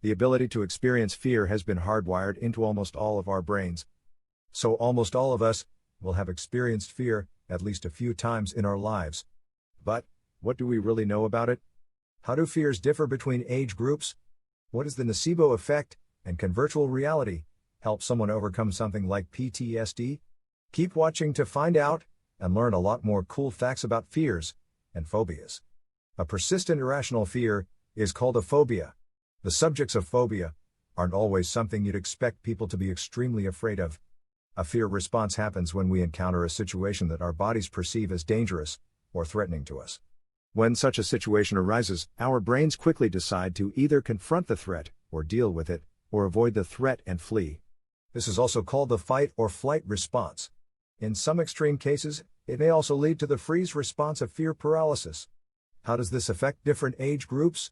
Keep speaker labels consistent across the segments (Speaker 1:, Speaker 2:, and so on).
Speaker 1: The ability to experience fear has been hardwired into almost all of our brains. So almost all of us will have experienced fear at least a few times in our lives. But what do we really know about it? How do fears differ between age groups? What is the nocebo effect, and can virtual reality help someone overcome something like PTSD? Keep watching to find out and learn a lot more cool facts about fears and phobias. A persistent irrational fear is called a phobia. The subjects of phobia aren't always something you'd expect people to be extremely afraid of. A fear response happens when we encounter a situation that our bodies perceive as dangerous or threatening to us. When such a situation arises, our brains quickly decide to either confront the threat or deal with it, or avoid the threat and flee. This is also called the fight or flight response. In some extreme cases, it may also lead to the freeze response of fear paralysis. How does this affect different age groups?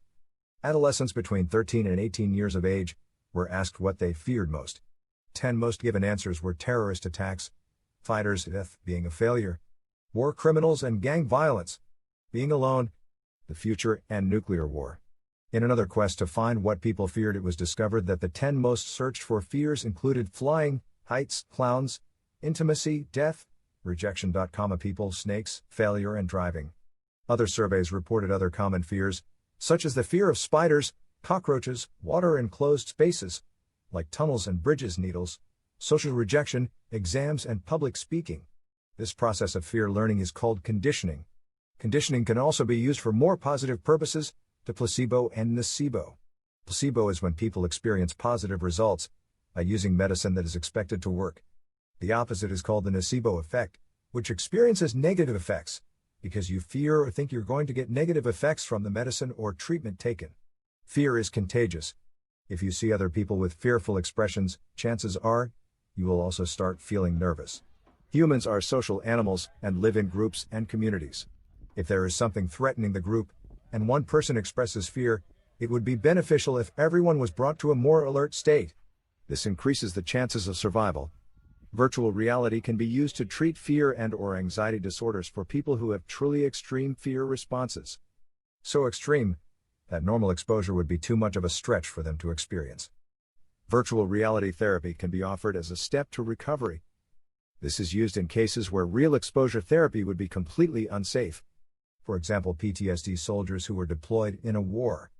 Speaker 1: Adolescents between 13 and 18 years of age were asked what they feared most. 10 most given answers were terrorist attacks, fighters' death being a failure, war criminals and gang violence, being alone, the future, and nuclear war. In another quest to find what people feared, it was discovered that the 10 most searched for fears included flying, heights, clowns, intimacy, death, rejection, people, snakes, failure, and driving. Other surveys reported other common fears, such as the fear of spiders, cockroaches, water and closed spaces, like tunnels and bridges, needles, social rejection, exams, and public speaking. This process of fear learning is called conditioning. Conditioning can also be used for more positive purposes, to placebo and nocebo. Placebo is when people experience positive results by using medicine that is expected to work. The opposite is called the nocebo effect, which experiences negative effects, because you fear or think you're going to get negative effects from the medicine or treatment taken. Fear is contagious. If you see other people with fearful expressions, chances are you will also start feeling nervous. Humans are social animals and live in groups and communities. If there is something threatening the group, and one person expresses fear, it would be beneficial if everyone was brought to a more alert state. This increases the chances of survival. Virtual reality can be used to treat fear and/or anxiety disorders for people who have truly extreme fear responses. So extreme that normal exposure would be too much of a stretch for them to experience. Virtual reality therapy can be offered as a step to recovery. This is used in cases where real exposure therapy would be completely unsafe. For example, PTSD soldiers who were deployed in a war.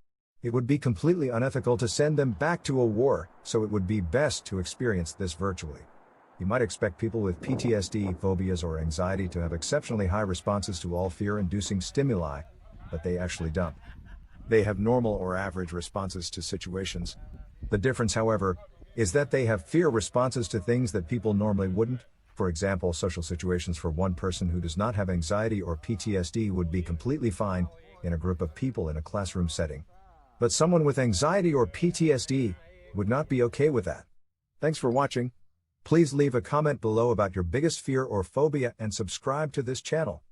Speaker 1: It would be completely unethical to send them back to a war, so it would be best to experience this virtually. You might expect people with PTSD, phobias, or anxiety to have exceptionally high responses to all fear-inducing stimuli, but they actually don't. They have normal or average responses to situations. The difference, however, is that they have fear responses to things that people normally wouldn't. For example, social situations for one person who does not have anxiety or PTSD would be completely fine in a group of people in a classroom setting. But someone with anxiety or PTSD would not be okay with that. Thanks for watching. Please leave a comment below about your biggest fear or phobia and subscribe to this channel.